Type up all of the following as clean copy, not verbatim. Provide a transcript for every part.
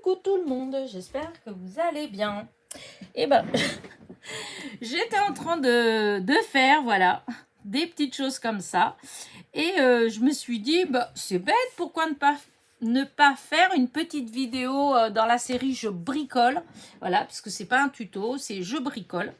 Coucou tout le monde, j'espère que vous allez bien. Et ben, j'étais en train de faire, voilà, des petites choses comme ça. Et je me suis dit, bah, c'est bête, pourquoi ne pas faire une petite vidéo dans la série Je bricole. Voilà, parce que c'est pas un tuto, c'est Je bricole.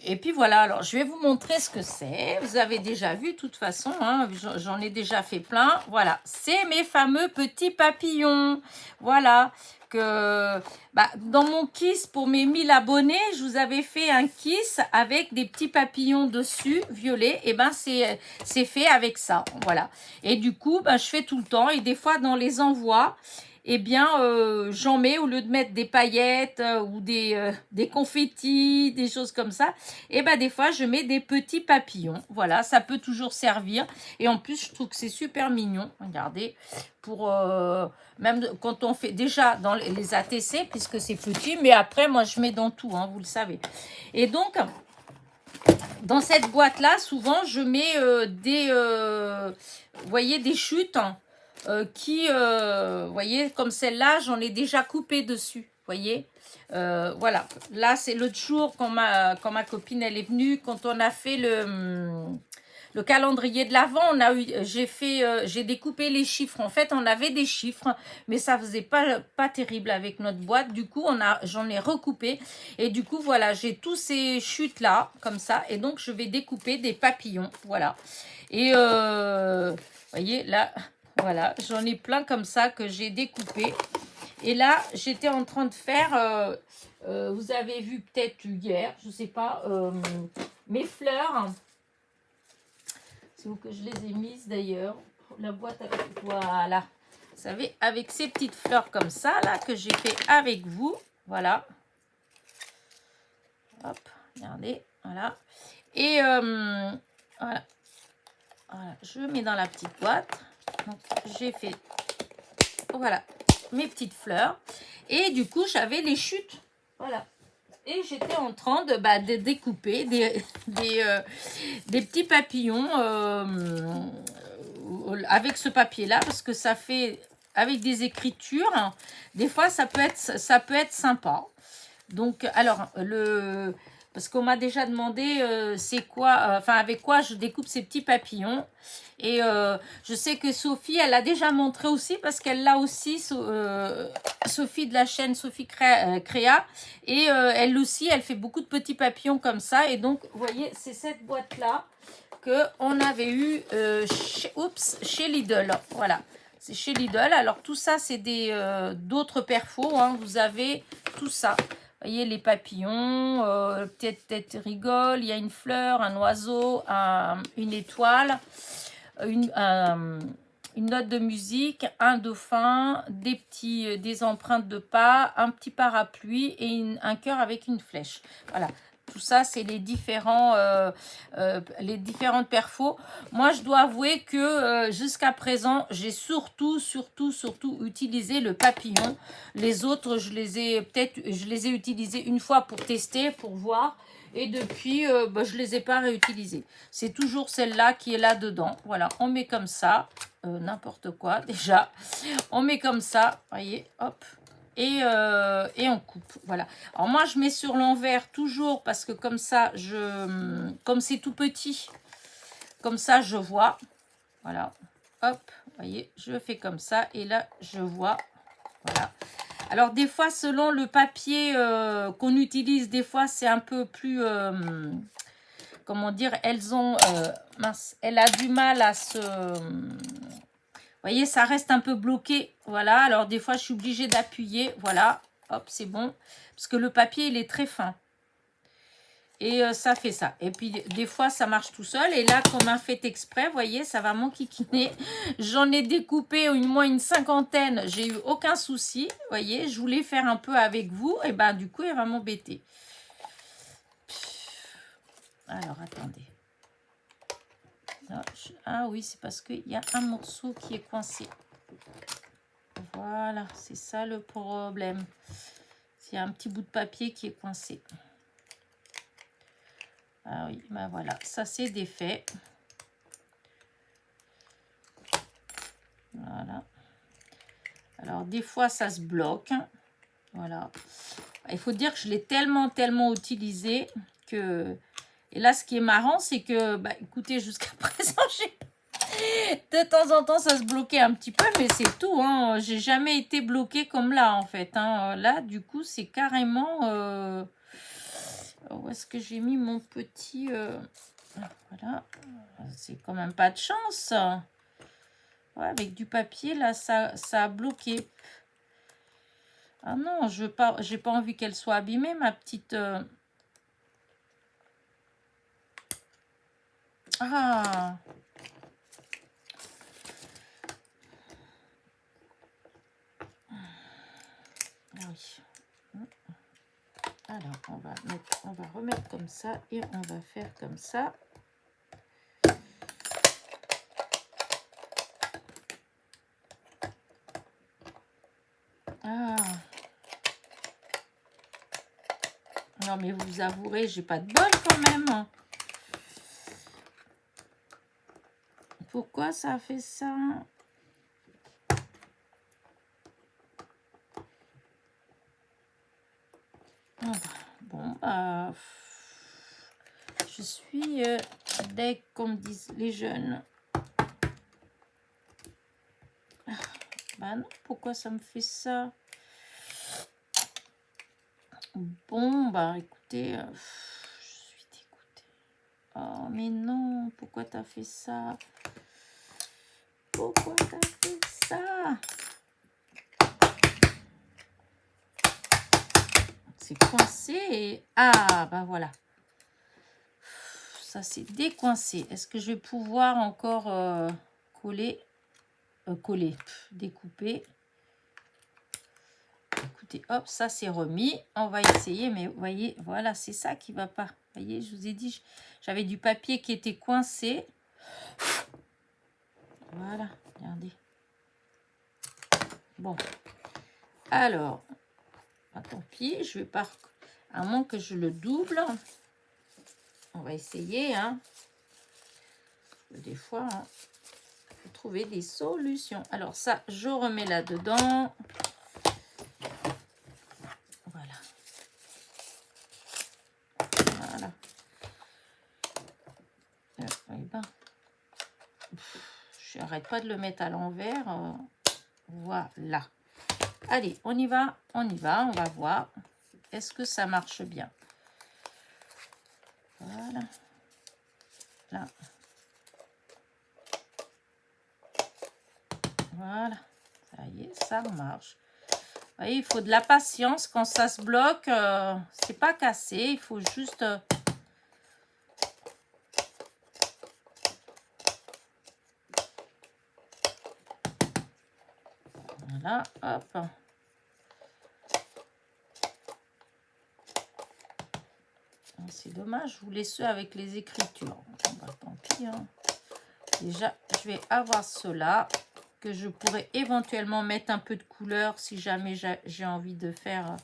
Et puis voilà, alors je vais vous montrer ce que c'est. Vous avez déjà vu de toute façon, hein, j'en ai déjà fait plein. Voilà, c'est mes fameux petits papillons. Voilà, dans mon kiss pour mes 1000 abonnés, je vous avais fait un kiss avec des petits papillons dessus, violets. Et ben c'est fait avec ça, voilà. Et du coup, je fais tout le temps et des fois dans les envois, eh bien, j'en mets au lieu de mettre des paillettes ou des confettis, des choses comme ça. Et ben, des fois, je mets des petits papillons. Voilà, ça peut toujours servir. Et en plus, je trouve que c'est super mignon. Regardez, pour même quand on fait déjà dans les ATC, puisque c'est petit. Mais après, moi, je mets dans tout, hein, vous le savez. Et donc, dans cette boîte-là, souvent, je mets vous voyez, des chutes. Hein, vous voyez, comme celle-là, j'en ai déjà coupé dessus, voyez. Voilà, là, c'est l'autre jour quand ma copine, elle est venue, quand on a fait le calendrier de l'Avent, j'ai découpé les chiffres. En fait, on avait des chiffres, mais ça faisait pas terrible avec notre boîte. Du coup, j'en ai recoupé. Et du coup, voilà, j'ai tous ces chutes-là, comme ça. Et donc, je vais découper des papillons, voilà. Et, voyez, là... Voilà, j'en ai plein comme ça que j'ai découpé. Et là, j'étais en train de faire, vous avez vu peut-être hier, je ne sais pas, mes fleurs. C'est où que je les ai mises d'ailleurs. La boîte avec, voilà. Vous savez, avec ces petites fleurs comme ça, là, que j'ai fait avec vous. Voilà. Hop, regardez, voilà. Et voilà. Voilà, je mets dans la petite boîte. Donc, j'ai fait... Voilà, mes petites fleurs. Et du coup, j'avais les chutes. Voilà. Et j'étais en train de découper des petits papillons avec ce papier-là. Parce que ça fait, avec des écritures, des fois, ça peut être sympa. Donc, alors, parce qu'on m'a déjà demandé c'est quoi, avec quoi je découpe ces petits papillons. Et je sais que Sophie, elle a déjà montré aussi, parce qu'elle l'a aussi, Sophie de la chaîne Sophie Créa. Et elle aussi, elle fait beaucoup de petits papillons comme ça. Et donc, vous voyez, c'est cette boîte-là qu'on avait eu chez Lidl. Voilà, c'est chez Lidl. Alors, tout ça, c'est d'autres perfos. Hein. Vous avez tout ça. Vous voyez les papillons, petite tête rigole, il y a une fleur, un oiseau, une étoile, une note de musique, un dauphin, des empreintes de pas, un petit parapluie et un cœur avec une flèche. Voilà. Tout ça, c'est les différentes perfos. Moi, je dois avouer que jusqu'à présent, j'ai surtout utilisé le papillon. Les autres, je les ai utilisés une fois pour tester, pour voir. Et depuis, je les ai pas réutilisés. C'est toujours celle-là qui est là-dedans. Voilà, on met comme ça. N'importe quoi, déjà. On met comme ça, voyez, hop. Et on coupe, voilà. Alors moi, je mets sur l'envers toujours parce que comme ça, comme c'est tout petit, comme ça, je vois. Voilà, hop, voyez, je fais comme ça et là, je vois. Voilà. Alors, des fois, selon le papier qu'on utilise, des fois, c'est un peu plus... comment dire, elle a du mal à se... Vous voyez, ça reste un peu bloqué. Voilà, alors des fois, je suis obligée d'appuyer. Voilà, hop, c'est bon. Parce que le papier, il est très fin. Et ça fait ça. Et puis, des fois, ça marche tout seul. Et là, comme un fait exprès, vous voyez, ça va m'enquiquiner. J'en ai découpé au moins une cinquantaine. J'ai eu aucun souci. Vous voyez, je voulais faire un peu avec vous. Et ben, du coup, elle va m'embêter. Alors, attendez. Ah oui, c'est parce qu'il y a un morceau qui est coincé. Voilà, c'est ça le problème. Il y a un petit bout de papier qui est coincé. Ah oui, ben voilà, ça c'est défait. Voilà. Alors, des fois, ça se bloque. Voilà. Il faut dire que je l'ai tellement utilisé que... Et là, ce qui est marrant, c'est que, bah, écoutez, jusqu'à présent, de temps en temps, ça se bloquait un petit peu, mais c'est tout. Hein. J'ai jamais été bloquée comme là, en fait. Hein. Là, du coup, c'est carrément... Où est-ce que j'ai mis mon petit... Voilà. C'est quand même pas de chance. Ouais, avec du papier, là, ça a bloqué. Ah non, je veux pas, j'ai pas envie qu'elle soit abîmée, ma petite... Ah, ah oui. Alors, on va remettre comme ça et on va faire comme ça. Ah. Non, mais vous avouerez, j'ai pas de bol quand même. Pourquoi ça a fait ça? Bon, bah... Je suis deg, comme disent les jeunes. Bah non, pourquoi ça me fait ça? Bon, bah écoutez, je suis dégoûtée. Oh, mais non, pourquoi t'as fait ça? Pourquoi t'as fait ça? C'est coincé et... Ah, bah voilà. Ça, c'est décoincé. Est-ce que je vais pouvoir encore coller? Découper. Écoutez, hop, ça c'est remis. On va essayer, mais vous voyez, voilà, c'est ça qui va pas. Vous voyez, je vous ai dit, j'avais du papier qui était coincé. Voilà, regardez. Bon, alors, bah, tant pis, je vais pas, à moins que je le double. On va essayer, hein. Des fois, hein, faut trouver des solutions. Alors ça, je remets là-dedans. Voilà. Voilà. Ben, je n'arrête pas de le mettre à l'envers. Voilà. Allez, on y va, on va voir. Est-ce que ça marche bien? Voilà. Là. Voilà. Ça y est, ça marche. Vous voyez, il faut de la patience. Quand ça se bloque, c'est pas cassé. Il faut juste... Voilà, hop. C'est dommage, je voulais ceux avec les écritures. Bah, tant pis. Hein. Déjà, je vais avoir ceux-là que je pourrais éventuellement mettre un peu de couleur si jamais j'ai envie de faire.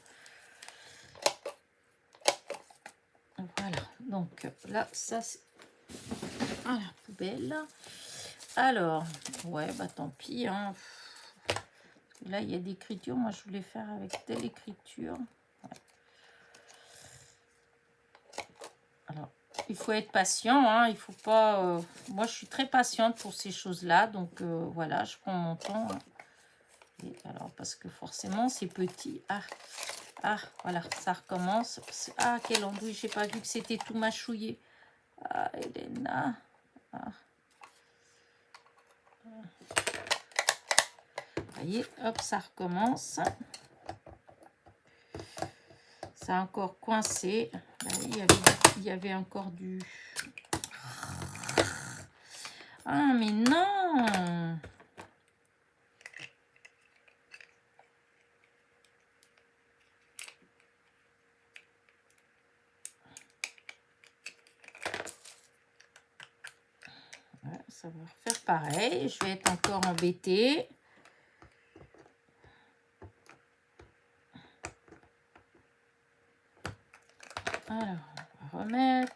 Voilà, donc là, ça c'est à la poubelle. Alors, ouais, bah tant pis. Hein. Là, il y a des écritures. Moi, je voulais faire avec telle écriture. Ouais. Alors, il faut être patient. Hein. Il faut pas... Moi, je suis très patiente pour ces choses-là. Donc, voilà, je prends mon temps. Hein. Et alors, parce que forcément, c'est petit. Ah, voilà, ça recommence. Ah, quelle andouille, j'ai pas vu que c'était tout mâchouillé. Ah, Elena. Ah. Vous voyez, hop, ça recommence. Ça a encore coincé. Il y avait encore du... Ah, mais non! Ouais, ça va refaire pareil. Je vais être encore embêtée. Alors, on va remettre.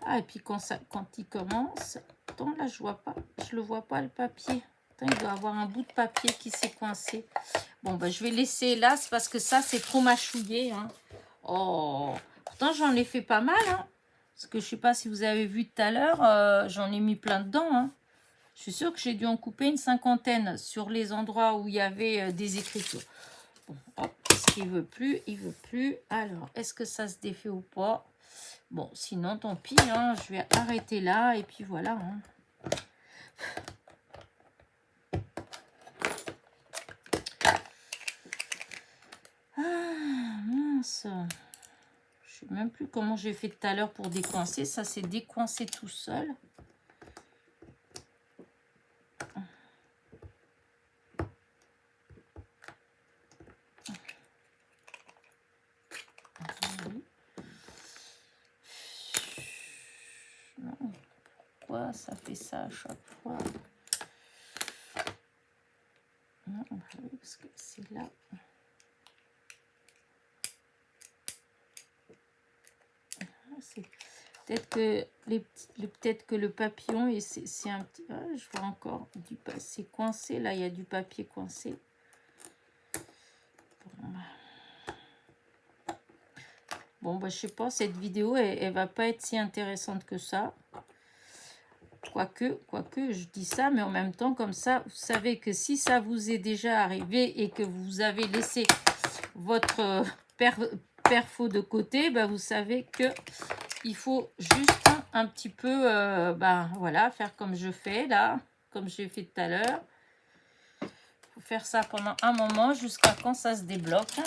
Ah, et puis quand il commence... Attends, là, je le vois pas, le papier. Attends, il doit avoir un bout de papier qui s'est coincé. Bon, bah, je vais laisser là, c'est parce que ça, c'est trop mâchouillé. Hein. Oh, pourtant, j'en ai fait pas mal. Hein. Parce que je sais pas si vous avez vu tout à l'heure, j'en ai mis plein dedans. Hein. Je suis sûre que j'ai dû en couper une 50aine sur les endroits où il y avait des écritures. Bon, hop, est-ce qu'il veut plus? Il veut plus. Alors, est-ce que ça se défait ou pas? Bon, sinon, tant pis. Hein, je vais arrêter là et puis voilà. Hein. Ah, mince. Je sais même plus comment j'ai fait tout à l'heure pour décoincer. Ça s'est décoincé tout seul. Non. Pourquoi ça fait ça à chaque fois? Non, parce que c'est là. Peut-être que le papillon et c'est un petit. Ah, je vois encore du c'est coincé. Là, il y a du papier coincé. Bon, bah, je sais pas. Cette vidéo, elle va pas être si intéressante que ça. Quoique, je dis ça, mais en même temps, comme ça, vous savez que si ça vous est déjà arrivé et que vous avez laissé votre perfo de côté, bah, vous savez que il faut juste un petit peu, voilà, faire comme je fais là, comme j'ai fait tout à l'heure. Il faut faire ça pendant un moment jusqu'à quand ça se débloque.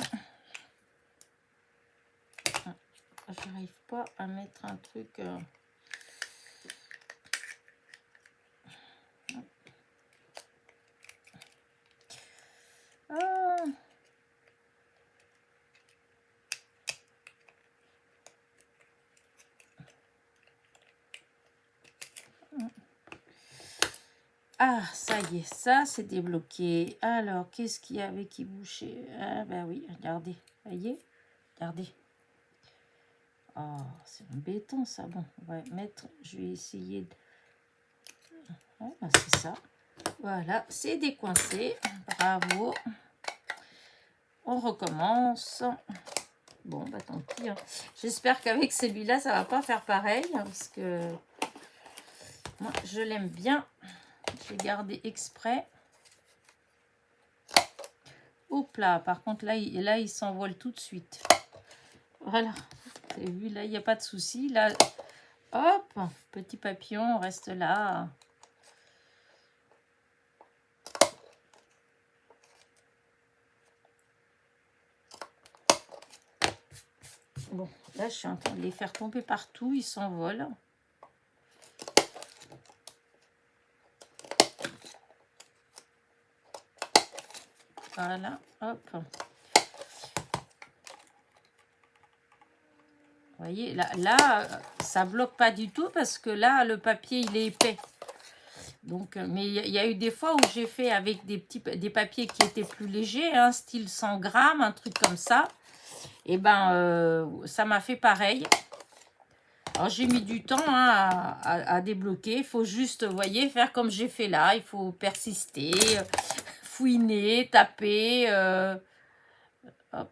J'arrive pas à mettre un truc... Ah. Ah, ça y est, ça c'est débloqué. Alors, qu'est-ce qu'il y avait qui bouchait? Ah, bah oui, regardez. Voyez? Regardez. Oh, c'est embêtant ça. Bon, on va mettre... Je vais essayer de... Voilà, c'est ça. Voilà, c'est décoincé. Bravo. On recommence. Bon, bah tant pis. Hein. J'espère qu'avec celui-là, ça va pas faire pareil. Hein, parce que moi, je l'aime bien. J'ai gardé exprès. Hop là, par contre, là, il s'envole tout de suite. Voilà. Vous avez vu, là, il n'y a pas de souci. Là, hop, petit papillon, on reste là. Bon, là, je suis en train de les faire tomber partout. Ils s'envolent. Voilà, hop. Vous voyez, là, ça bloque pas du tout parce que là, le papier, il est épais. Donc, mais il y a eu des fois où j'ai fait avec des papiers qui étaient plus légers, hein, style 100 grammes, un truc comme ça. Et ben, ça m'a fait pareil. Alors, j'ai mis du temps hein, à débloquer. Il faut juste, vous voyez, faire comme j'ai fait là. Il faut persister, fouiner, taper. Hop.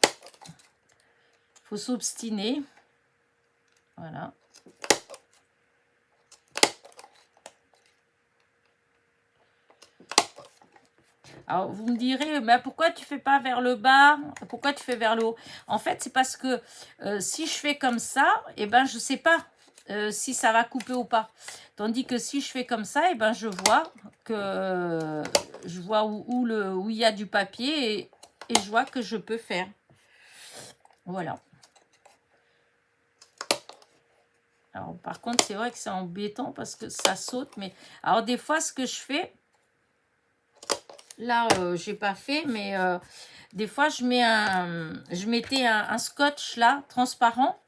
Il faut s'obstiner. Voilà. Alors, vous me direz, mais pourquoi tu fais pas vers le bas? Pourquoi tu fais vers le haut? En fait, c'est parce que si je fais comme ça, eh ben, je sais pas si ça va couper ou pas. Tandis que si je fais comme ça, eh ben, je vois où il y a du papier et je vois que je peux faire. Voilà. Alors, par contre, c'est vrai que c'est embêtant parce que ça saute. Mais alors, des fois, ce que je fais... Là, j'ai pas fait, mais des fois, je mettais un scotch là, transparent.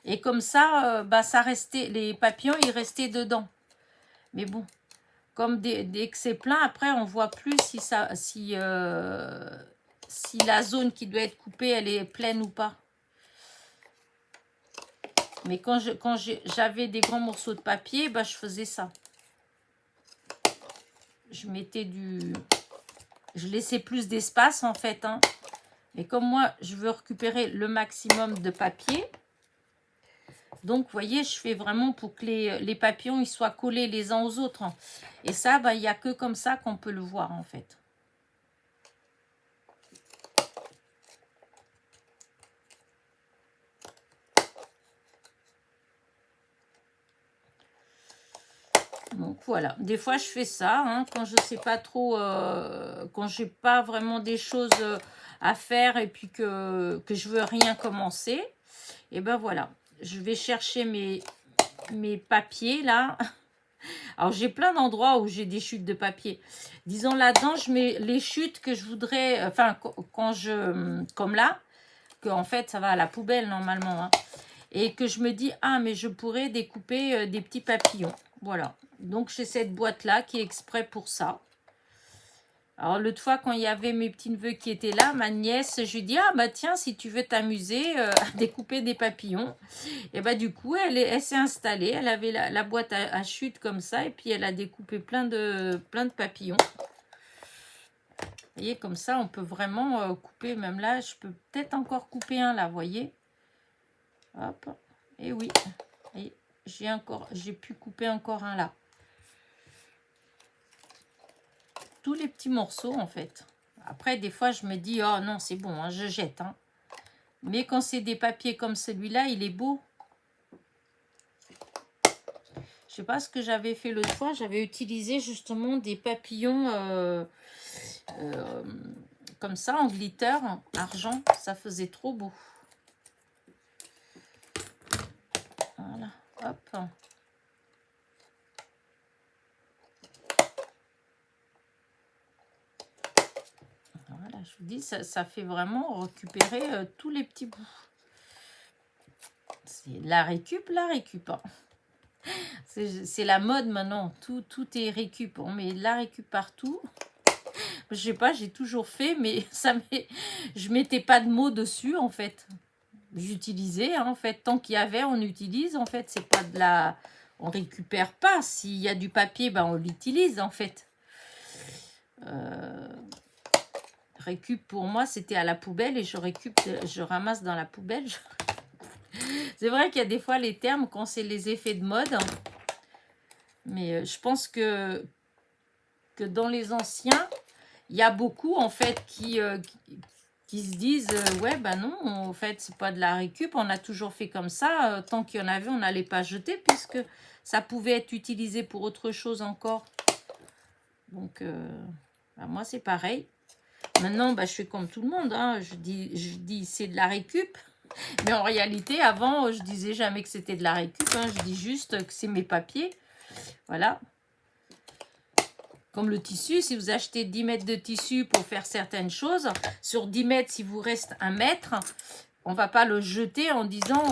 Et comme ça, ça restait, les papillons, ils restaient dedans. Mais bon, comme dès que c'est plein, après, on voit plus si la zone qui doit être coupée, elle est pleine ou pas. Mais quand j'avais des grands morceaux de papier, bah, je faisais ça. Je mettais du... Je laissais plus d'espace en fait. Hein. Mais comme moi, je veux récupérer le maximum de papier. Donc, vous voyez, je fais vraiment pour que les papillons ils soient collés les uns aux autres. Et ça, bah, il n'y a que comme ça qu'on peut le voir en fait. Donc voilà, des fois je fais ça, hein, quand je sais pas trop, quand j'ai pas vraiment des choses à faire et puis que je veux rien commencer, et ben voilà, je vais chercher mes papiers là. Alors j'ai plein d'endroits où j'ai des chutes de papier. Disons là-dedans, je mets les chutes que je voudrais, enfin quand je, comme là, que en fait ça va à la poubelle normalement, hein, et que je me dis, ah mais je pourrais découper des petits papillons. Voilà, donc j'ai cette boîte-là qui est exprès pour ça. Alors l'autre fois, quand il y avait mes petits-neveux qui étaient là, ma nièce, je lui dis, ah bah tiens, si tu veux t'amuser à découper des papillons. Et bah du coup, elle s'est installée, elle avait la boîte à chute comme ça, et puis elle a découpé plein de papillons. Vous voyez, comme ça, on peut vraiment couper, même là, je peux peut-être encore couper un là, vous voyez. Hop, et oui, et j'ai pu couper encore un là. Tous les petits morceaux en fait. Après des fois je me dis oh non c'est bon hein, je jette hein. Mais quand c'est des papiers comme celui-là il est beau. Je sais pas ce que j'avais fait l'autre fois, j'avais utilisé justement des papillons comme ça en glitter argent, ça faisait trop beau. Voilà, hop. Voilà, je vous dis, ça fait vraiment récupérer tous les petits bouts. C'est la récup. Hein. C'est la mode maintenant. Tout est récup. On met la récup partout. Je sais pas, j'ai toujours fait, mais je mettais pas de mots dessus en fait. J'utilisais hein, en fait. Tant qu'il y avait, on utilise. En fait, c'est pas de la... On récupère pas. S'il y a du papier, ben, on l'utilise en fait. Récup pour moi c'était à la poubelle et je ramasse dans la poubelle. C'est vrai qu'il y a des fois les termes quand c'est les effets de mode, mais je pense que dans les anciens il y a beaucoup en fait qui se disent ouais bah non en fait c'est pas de la récup, on a toujours fait comme ça, tant qu'il y en avait on n'allait pas jeter puisque ça pouvait être utilisé pour autre chose encore. Donc bah, moi c'est pareil. Maintenant, bah, je fais comme tout le monde. Hein. Je dis c'est de la récup. Mais en réalité, avant, je disais jamais que c'était de la récup. Hein. Je dis juste que c'est mes papiers. Voilà. Comme le tissu, si vous achetez 10 mètres de tissu pour faire certaines choses, sur 10 mètres, s'il vous reste 1 mètre, on ne va pas le jeter en disant...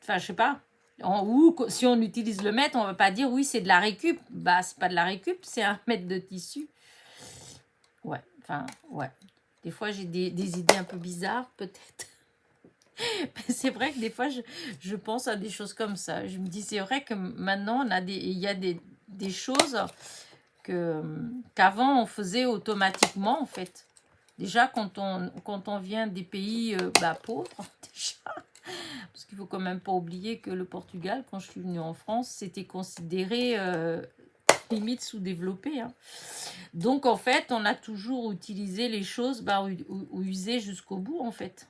Enfin, je sais pas. Ou si on utilise le mètre, on va pas dire oui c'est de la récup. Bah c'est pas de la récup, c'est 1 mètre de tissu. Ouais, enfin ouais. Des fois j'ai des idées un peu bizarres peut-être. Mais c'est vrai que des fois je pense à des choses comme ça. Je me dis c'est vrai que maintenant il y a des choses qu'avant on faisait automatiquement en fait. Déjà quand on vient des pays pauvres déjà. Parce qu'il ne faut quand même pas oublier que le Portugal, quand je suis venue en France, c'était considéré limite sous-développé. Hein. Donc, en fait, on a toujours utilisé les choses ou usé jusqu'au bout, en fait.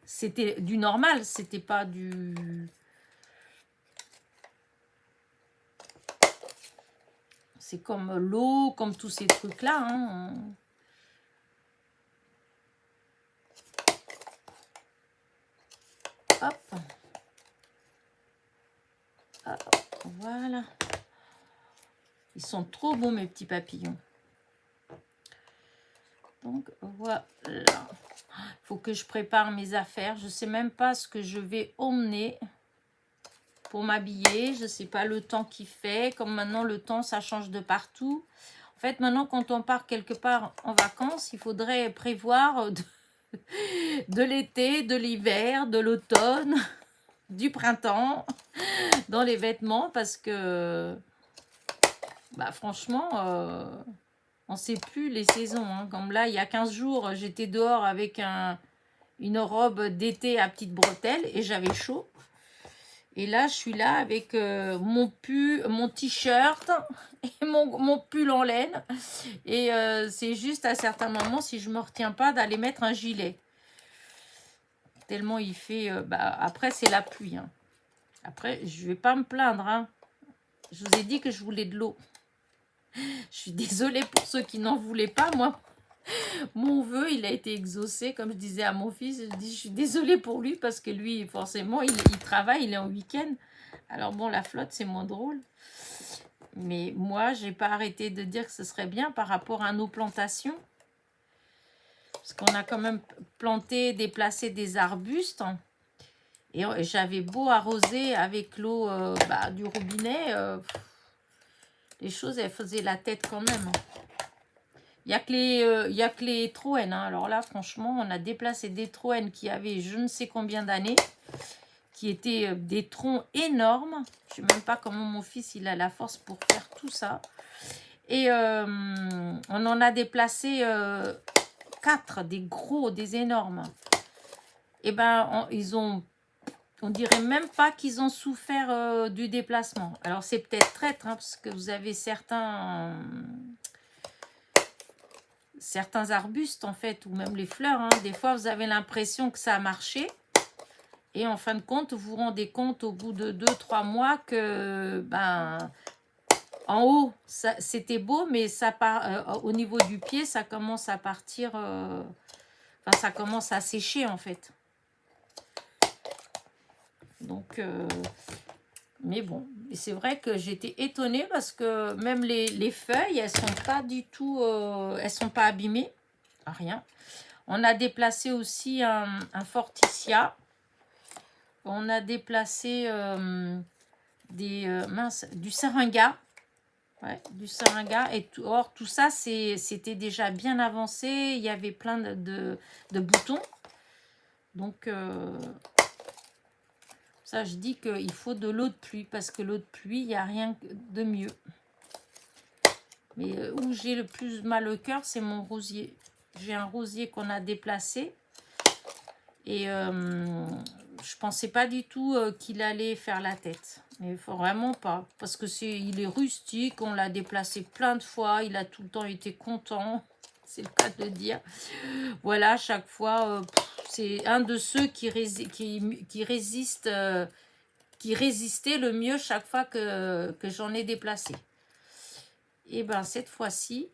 C'était du normal, c'était pas du... C'est comme l'eau, comme tous ces trucs-là. Hein. Hop. Hop. Voilà. Ils sont trop beaux, mes petits papillons. Donc, voilà. Il faut que je prépare mes affaires. Je ne sais même pas ce que je vais emmener pour m'habiller. Je ne sais pas le temps qu'il fait. Comme maintenant, le temps, ça change de partout. En fait, maintenant, quand on part quelque part en vacances, il faudrait prévoir de l'été, de l'hiver, de l'automne, du printemps, dans les vêtements, parce que, bah, franchement, on ne sait plus les saisons. Hein. Comme là, il y a 15 jours, j'étais dehors avec une robe d'été à petites bretelles et j'avais chaud. Et là, je suis là avec mon pull, mon t-shirt et mon pull en laine. Et c'est juste à certains moments, si je ne me retiens pas, d'aller mettre un gilet. Tellement il fait... après, c'est la pluie. Hein. Après, je ne vais pas me plaindre. Hein. Je vous ai dit que je voulais de l'eau. Je suis désolée pour ceux qui n'en voulaient pas. Moi, mon vœu, il a été exaucé. Comme je disais à mon fils, je suis désolée pour lui parce que lui, forcément, il travaille, il est en week-end. Alors bon, la flotte, c'est moins drôle. Mais moi, j'ai pas arrêté de dire que ce serait bien par rapport à nos plantations. Parce qu'on a quand même planté, déplacé des arbustes. Et j'avais beau arroser avec l'eau du robinet. Les choses, elles faisaient la tête quand même. Il n'y a que les Troènes. Hein. Alors là, franchement, on a déplacé des Troènes qui avaient je ne sais combien d'années, qui étaient des troncs énormes. Je ne sais même pas comment mon fils il a la force pour faire tout ça. Et on en a déplacé 4, des gros, des énormes. Et ben, on dirait même pas qu'ils ont souffert du déplacement. Alors c'est peut-être traître, hein, parce que vous avez certains arbustes en fait, ou même les fleurs. Hein. Des fois, vous avez l'impression que ça a marché. Et en fin de compte, vous vous rendez compte au bout de 2-3 mois que, en haut, c'était beau, mais ça part, au niveau du pied, ça commence à partir, ça commence à sécher en fait. Donc, mais bon, c'est vrai que j'étais étonnée parce que même les feuilles, elles sont pas du tout, elles sont pas abîmées, rien. On a déplacé aussi un forsythia. On a déplacé du seringa. Ouais, du seringa. Et or, tout ça, c'était déjà bien avancé. Il y avait plein de boutons. Donc, ça, je dis qu'il faut de l'eau de pluie. Parce que l'eau de pluie, il n'y a rien de mieux. Mais où j'ai le plus mal au cœur, c'est mon rosier. J'ai un rosier qu'on a déplacé. Et je pensais pas du tout qu'il allait faire la tête. Mais il faut vraiment pas. Parce que il est rustique, on l'a déplacé plein de fois, il a tout le temps été content. C'est le cas de le dire. Voilà, chaque fois, c'est un de ceux qui résistent, qui résistait le mieux chaque fois que j'en ai déplacé. Et ben cette fois-ci,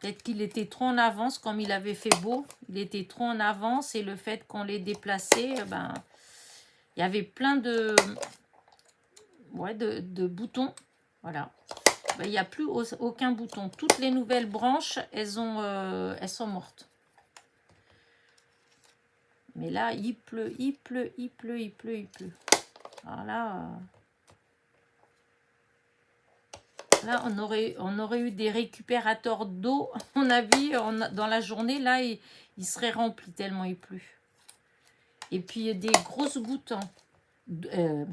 peut-être qu'il était trop en avance, comme il avait fait beau. Il était trop en avance et le fait qu'on l'ait déplacé, il y avait plein de boutons. Voilà. Il n'y a plus aucun bouton. Toutes les nouvelles branches, elles sont mortes. Mais là, il pleut, il pleut, il pleut, il pleut, il pleut. Alors là... Là, on aurait eu des récupérateurs d'eau, à mon avis, dans la journée. Là, il serait rempli tellement il pleut. Et puis, des grosses gouttes de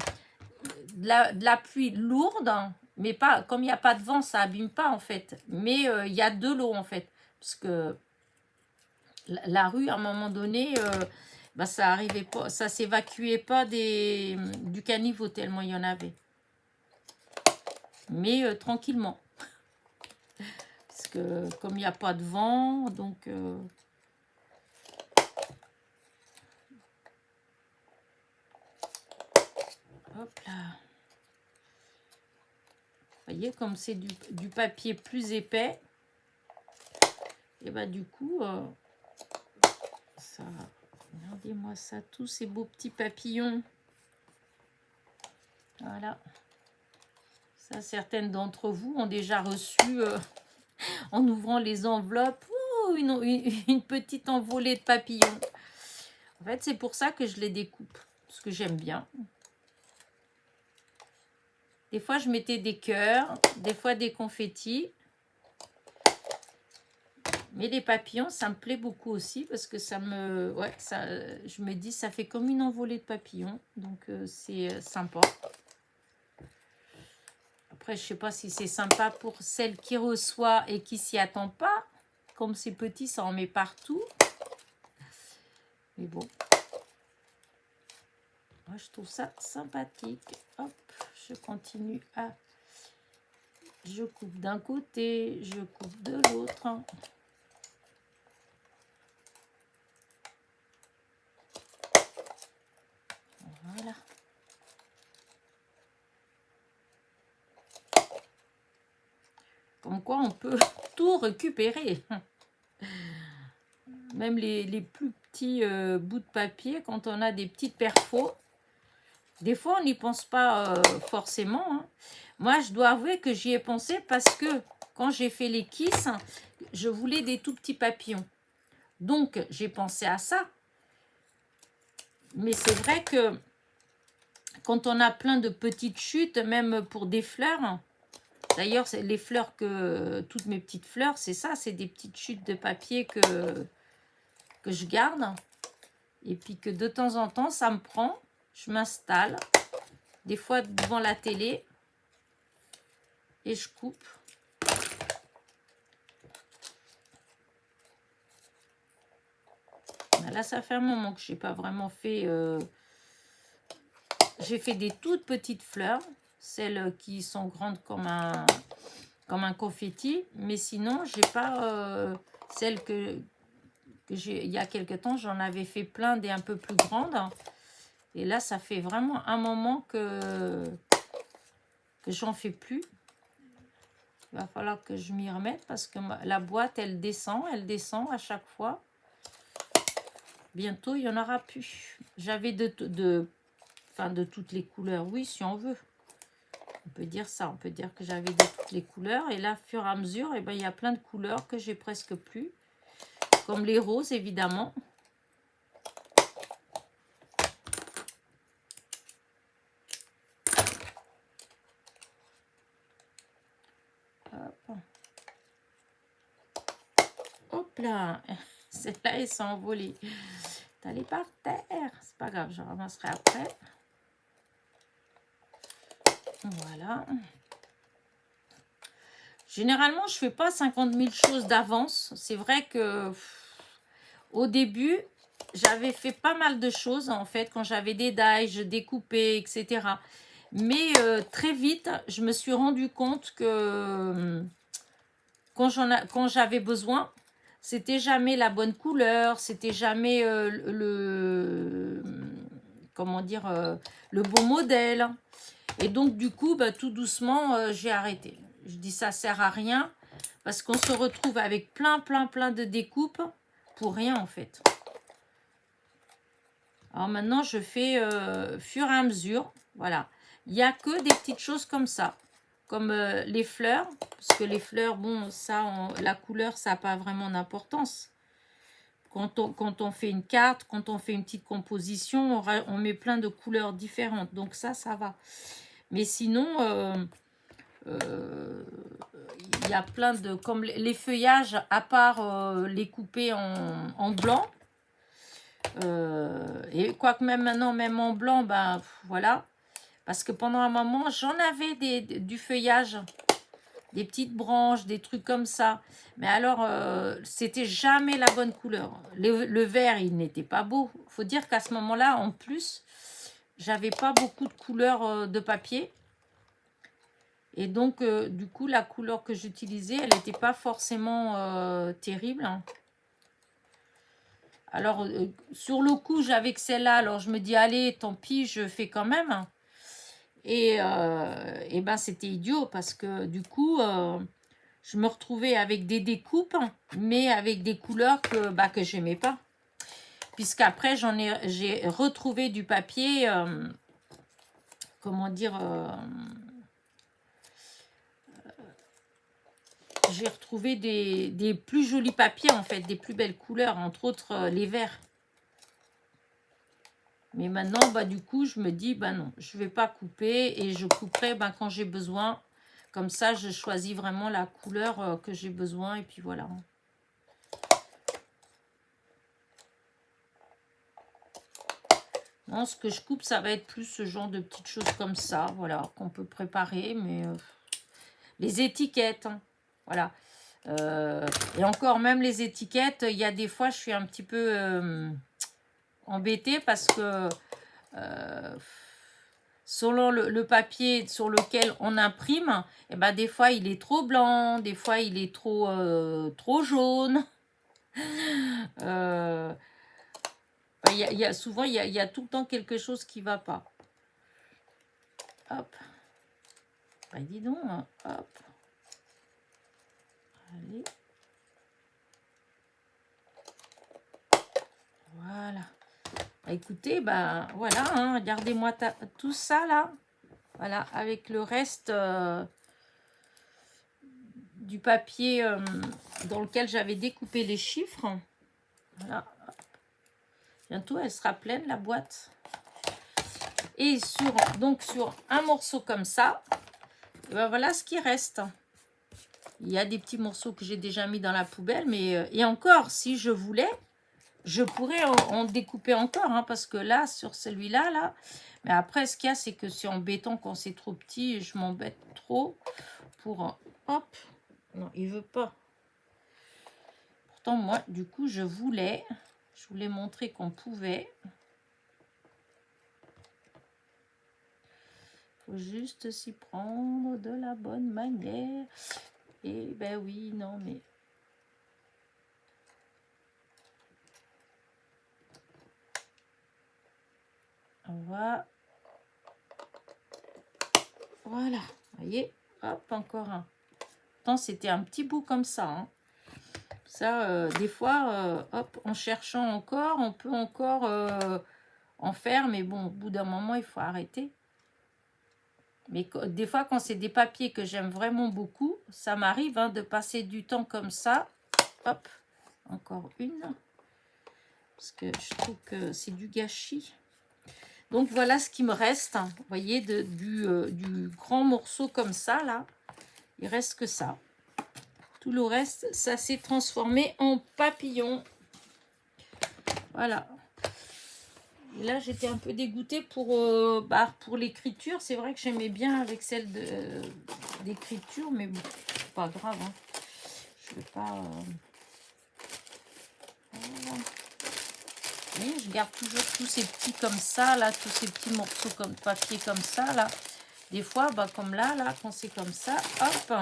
la pluie lourde, mais pas comme il n'y a pas de vent, ça abîme pas, en fait. Mais il y a de l'eau, en fait. Parce que la rue, à un moment donné, ça arrivait pas, ça s'évacuait pas du caniveau tellement il y en avait. Mais tranquillement. Parce que comme il n'y a pas de vent, donc... hop là. Vous voyez, comme c'est du papier plus épais, et du coup, ça... Regardez-moi ça, tous ces beaux petits papillons. Voilà. Ça, certaines d'entre vous ont déjà reçu, en ouvrant les enveloppes, une petite envolée de papillons. En fait, c'est pour ça que je les découpe, parce que j'aime bien. Des fois, je mettais des cœurs, des fois des confettis. Mais les papillons, ça me plaît beaucoup aussi parce que ça me... Ouais, ça, je me dis, ça fait comme une envolée de papillons. Donc, c'est sympa. Après, je sais pas si c'est sympa pour celle qui reçoit et qui s'y attend pas. Comme c'est petit, ça en met partout. Mais bon. Moi, je trouve ça sympathique. Hop, je continue à... Je coupe d'un côté, je coupe de l'autre. Voilà. Comme quoi, on peut tout récupérer. Même les plus petits bouts de papier, quand on a des petites perfos, des fois, on n'y pense pas forcément. Hein. Moi, je dois avouer que j'y ai pensé parce que quand j'ai fait les kisses, je voulais des tout petits papillons. Donc, j'ai pensé à ça. Mais c'est vrai que quand on a plein de petites chutes, même pour des fleurs, d'ailleurs, les fleurs toutes mes petites fleurs, c'est ça, c'est des petites chutes de papier que je garde. Et puis que de temps en temps, ça me prend, je m'installe, des fois devant la télé, et je coupe. Là, ça fait un moment que je n'ai pas vraiment fait... J'ai fait des toutes petites fleurs, celles qui sont grandes comme un confetti, mais sinon, j'ai pas celles que j'ai... Il y a quelque temps, j'en avais fait plein des un peu plus grandes. Et là, ça fait vraiment un moment que j'en fais plus. Il va falloir que je m'y remette parce que la boîte, elle descend à chaque fois. Bientôt, il n'y en aura plus. J'avais de toutes les couleurs. Oui, si on veut. On peut dire ça. On peut dire que j'avais de toutes les couleurs. Et là, au fur et à mesure, eh ben, il y a plein de couleurs que j'ai presque plus. Comme les roses, évidemment. Hop. Hop là. Celle-là, elle s'est envolée. Elle est par terre. C'est pas grave, je ramasserai après. Voilà. Généralement, je fais pas 50 000 choses d'avance. C'est vrai que au début, j'avais fait pas mal de choses en fait. Quand j'avais des die, je découpais, etc. Mais très vite, je me suis rendu compte que quand j'avais besoin, c'était jamais la bonne couleur, c'était jamais comment dire, le bon modèle. Et donc, du coup, bah, tout doucement, j'ai arrêté. Je dis ça sert à rien parce qu'on se retrouve avec plein de découpes pour rien, en fait. Alors, maintenant, je fais fur et à mesure. Voilà. Il n'y a que des petites choses comme ça. Comme les fleurs. Parce que les fleurs, bon, ça, la couleur, ça n'a pas vraiment d'importance. Quand on fait une carte, quand on fait une petite composition, on met plein de couleurs différentes. Donc, ça va. Mais sinon, il y a plein de... Comme les feuillages, à part les couper en blanc. Et quoique même maintenant, même en blanc, ben voilà. Parce que pendant un moment, j'en avais du feuillage. Des petites branches, des trucs comme ça. Mais alors, c'était jamais la bonne couleur. Le vert, il n'était pas beau. Il faut dire qu'à ce moment-là, en plus, j'avais pas beaucoup de couleurs de papier. Et donc, du coup, la couleur que j'utilisais, elle n'était pas forcément terrible. Hein. Alors, sur le coup, j'avais que celle-là. Alors, je me dis, allez, tant pis, je fais quand même. Et ben, c'était idiot parce que, du coup, je me retrouvais avec des découpes, mais avec des couleurs que j'aimais pas. Puisqu'après, j'ai retrouvé du papier, comment dire... j'ai retrouvé des plus jolis papiers, en fait, des plus belles couleurs, entre autres les verts. Mais maintenant, bah, du coup, je me dis, bah non, je ne vais pas couper et je couperai quand j'ai besoin. Comme ça, je choisis vraiment la couleur que j'ai besoin et puis voilà. Non, ce que je coupe, ça va être plus ce genre de petites choses comme ça, voilà, qu'on peut préparer, mais les étiquettes, hein, voilà. Et encore, même les étiquettes, il y a des fois, je suis un petit peu embêtée parce que selon le papier sur lequel on imprime, et ben, des fois, il est trop blanc, des fois, il est trop jaune. Souvent, il y a tout le temps quelque chose qui ne va pas. Hop. Bah, dis donc, hein. Hop. Allez. Voilà. Bah, écoutez, bah voilà, hein, regardez-moi tout ça là. Voilà, avec le reste du papier dans lequel j'avais découpé les chiffres. Voilà. Bientôt, elle sera pleine, la boîte. Et sur un morceau comme ça, ben voilà ce qui reste. Il y a des petits morceaux que j'ai déjà mis dans la poubelle, mais et encore, si je voulais, je pourrais en découper encore, hein, parce que là, sur celui-là, là, mais après, ce qu'il y a, c'est que c'est embêtant quand c'est trop petit, je m'embête trop pour... Hop, non, il veut pas. Pourtant, moi, du coup, je voulais montrer qu'on pouvait. Il faut juste s'y prendre de la bonne manière. Et ben oui, non, mais... Voilà. Voilà. Vous voyez? Hop, encore un. Pourtant, c'était un petit bout comme ça. Hein. Ça, des fois, hop, en cherchant encore, on peut encore en faire. Mais bon, au bout d'un moment, il faut arrêter. Mais des fois, quand c'est des papiers que j'aime vraiment beaucoup, ça m'arrive hein, de passer du temps comme ça. Hop, encore une. Parce que je trouve que c'est du gâchis. Donc, voilà ce qui me reste. Vous voyez, du grand morceau comme ça, là. Il reste que ça. Tout le reste, ça s'est transformé en papillon. Voilà. Et là, j'étais un peu dégoûtée pour l'écriture. C'est vrai que j'aimais bien avec celle d'écriture, mais bon, c'est pas grave. Hein. Je ne vais pas... Voilà. Vous voyez, je garde toujours tous ces petits comme ça, là, tous ces petits morceaux comme papier comme ça, là. Des fois, bah, comme là, quand c'est comme ça, hop.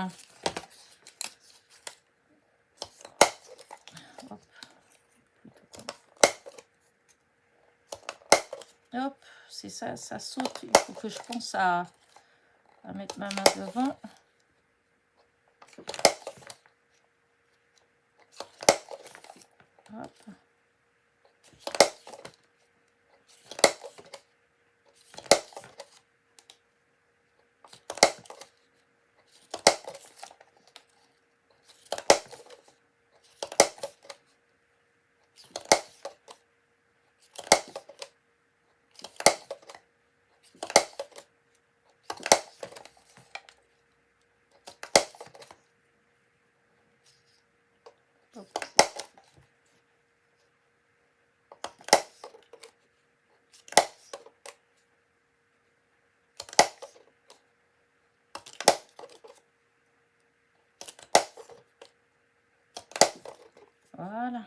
Hop, c'est ça, ça saute. Il faut que je pense à mettre ma main devant. Hop. Voilà.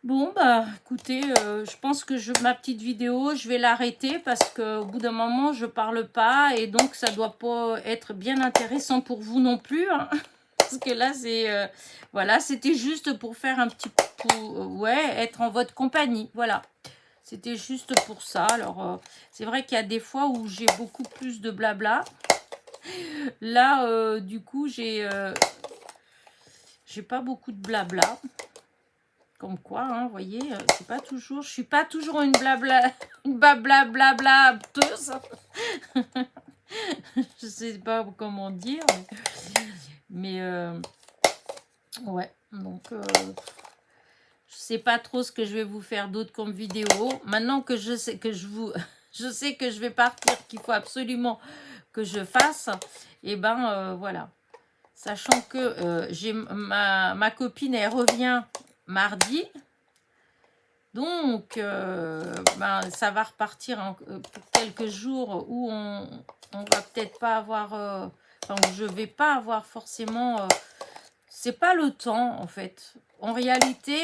Bon, bah, écoutez, je pense que ma petite vidéo, je vais l'arrêter parce qu'au bout d'un moment, je parle pas et donc ça doit pas être bien intéressant pour vous non plus. Hein, parce que là, c'est... voilà, c'était juste pour faire un petit... ouais, être en votre compagnie, voilà. C'était juste pour ça. Alors, c'est vrai qu'il y a des fois où j'ai beaucoup plus de blabla. Là, du coup, j'ai pas beaucoup de blabla. Comme quoi, hein, vous voyez, c'est pas toujours... Je suis pas toujours une blablateuse. Je sais pas comment dire. Mais ouais, donc... je sais pas trop ce que je vais vous faire d'autre comme vidéo. Maintenant que je sais que je sais que je vais partir, qu'il faut absolument que je fasse, et ben voilà. Sachant que j'ai ma copine, elle revient mardi. Donc, ben, ça va repartir pour quelques jours où on va peut-être pas avoir... enfin, je vais pas avoir forcément... c'est pas le temps, en fait. En réalité,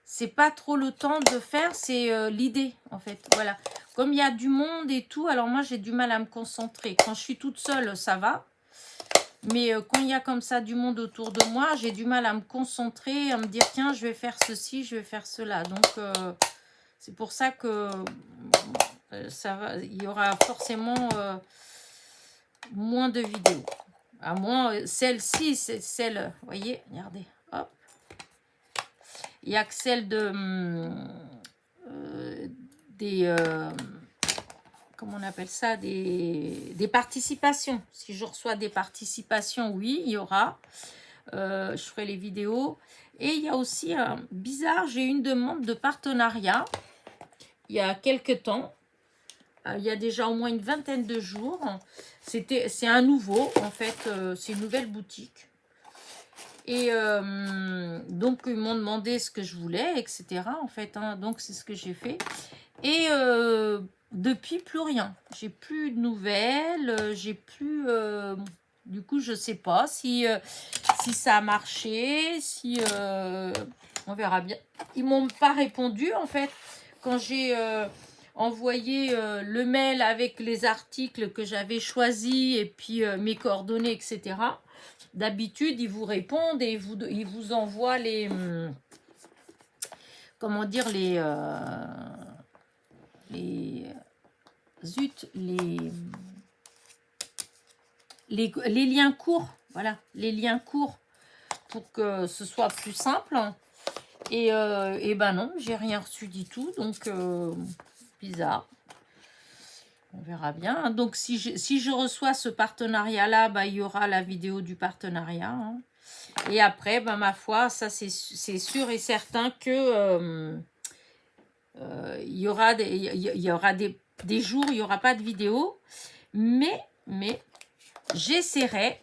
c'est pas trop le temps de faire, c'est l'idée, en fait. Voilà. Comme il y a du monde et tout, alors moi, j'ai du mal à me concentrer. Quand je suis toute seule, ça va. Mais quand il y a comme ça du monde autour de moi, j'ai du mal à me concentrer, à me dire, tiens, je vais faire ceci, je vais faire cela. Donc, c'est pour ça que ça va, il y aura forcément moins de vidéos. À moins, celle-ci, c'est celle, vous voyez, regardez, hop. Il n'y a que celle de des comment on appelle ça, des participations. Si je reçois des participations, oui, il y aura. Je ferai les vidéos. Et il y a aussi, bizarre, j'ai eu une demande de partenariat il y a quelques temps. Il y a déjà au moins une vingtaine de jours. C'est un nouveau, en fait, c'est une nouvelle boutique. Et donc, ils m'ont demandé ce que je voulais, etc. En fait, hein, donc, c'est ce que j'ai fait. Et depuis, plus rien. J'ai plus de nouvelles. J'ai plus... du coup, je sais pas si ça a marché, si... on verra bien. Ils m'ont pas répondu, en fait, quand j'ai... envoyé le mail avec les articles que j'avais choisis et puis mes coordonnées, etc. D'habitude, ils vous répondent et ils vous envoient les... comment dire, zut, les liens courts. Voilà, les liens courts pour que ce soit plus simple. Et ben non, j'ai rien reçu du tout. Donc, bizarre. On verra bien. Donc, si je reçois ce partenariat-là, bah, il y aura la vidéo du partenariat. Hein. Et après, bah, ma foi, ça, c'est sûr et certain que il y aura des jours où il n'y aura pas de vidéo. Mais j'essaierai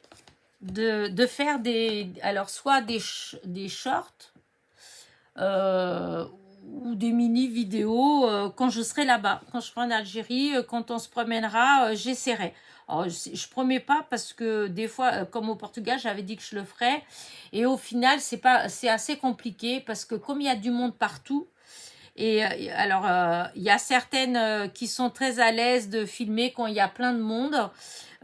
de faire alors, soit des shorts, ou des mini vidéos quand je serai là-bas, quand je serai en Algérie, quand on se promènera, j'essaierai. Alors, je promets pas parce que des fois, comme au Portugal, j'avais dit que je le ferais et au final, c'est assez compliqué parce que comme il y a du monde partout, et alors il y a certaines qui sont très à l'aise de filmer quand il y a plein de monde.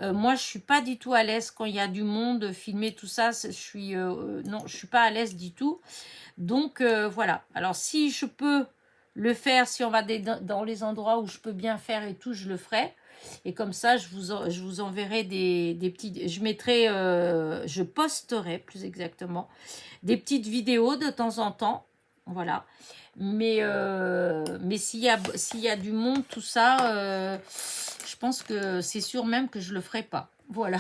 Moi, je suis pas du tout à l'aise quand il y a du monde, filmer tout ça. Non, je suis pas à l'aise du tout. Donc, voilà. Alors, si je peux le faire, si on va dans les endroits où je peux bien faire et tout, je le ferai. Et comme ça, je vous enverrai des petits... je posterai, plus exactement, des petites vidéos de temps en temps. Voilà. Mais s'il y a du monde, tout ça, je pense que c'est sûr même que je le ferai pas. Voilà.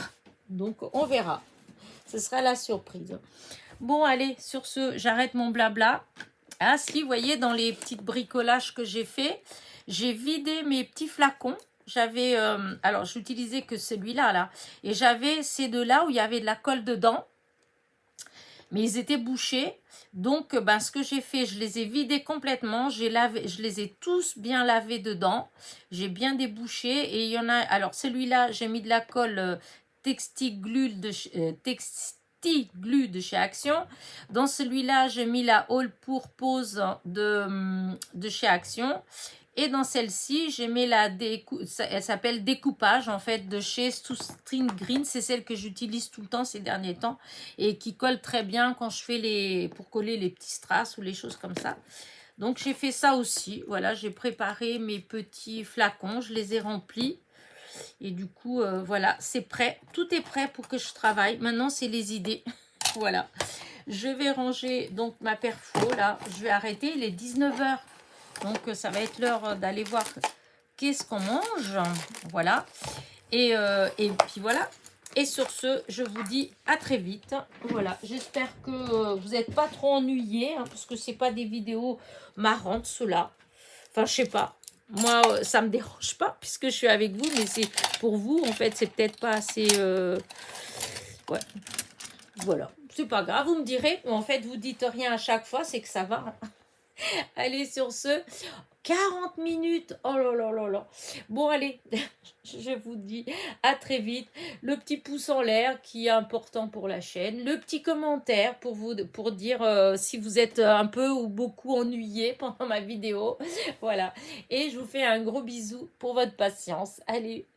Donc, on verra. Ce sera la surprise. Bon, allez, sur ce, j'arrête mon blabla. Ah, si, vous voyez, dans les petits bricolages que j'ai fait, j'ai vidé mes petits flacons. J'avais, alors, j'utilisais que celui-là, là. Et j'avais ces deux-là où il y avait de la colle dedans. Mais ils étaient bouchés. Donc, ben, ce que j'ai fait, je les ai vidés complètement. Je les ai tous bien lavés dedans. J'ai bien débouché. Et il y en a... Alors, celui-là, j'ai mis de la colle Textiglu de chez Action. Dans celui-là, j'ai mis la All pour Pose de chez Action. Et dans celle-ci, j'ai mis elle s'appelle Découpage, en fait, de chez String Green. C'est celle que j'utilise tout le temps ces derniers temps et qui colle très bien quand je fais pour coller les petits strass ou les choses comme ça. Donc, j'ai fait ça aussi. Voilà, j'ai préparé mes petits flacons. Je les ai remplis. Et du coup, voilà, c'est prêt. Tout est prêt pour que je travaille. Maintenant, c'est les idées. Voilà. Je vais ranger donc ma perfo, là. Je vais arrêter. Il est 19h. Donc, ça va être l'heure d'aller voir qu'est-ce qu'on mange. Voilà. Et puis, voilà. Et sur ce, je vous dis à très vite. Voilà. J'espère que vous n'êtes pas trop ennuyés. Hein, parce que ce n'est pas des vidéos marrantes, ceux-là. Enfin, je sais pas. Moi, ça me dérange pas puisque je suis avec vous. Mais c'est pour vous, en fait, c'est peut-être pas assez... Ouais. Voilà. C'est pas grave. Vous me direz. En fait, vous dites rien à chaque fois. C'est que ça va. Allez, sur ce, 40 minutes. Oh là là là là. Bon, allez, je vous dis à très vite. Le petit pouce en l'air qui est important pour la chaîne. Le petit commentaire pour vous, pour dire si vous êtes un peu ou beaucoup ennuyé pendant ma vidéo. Voilà. Et je vous fais un gros bisou pour votre patience. Allez.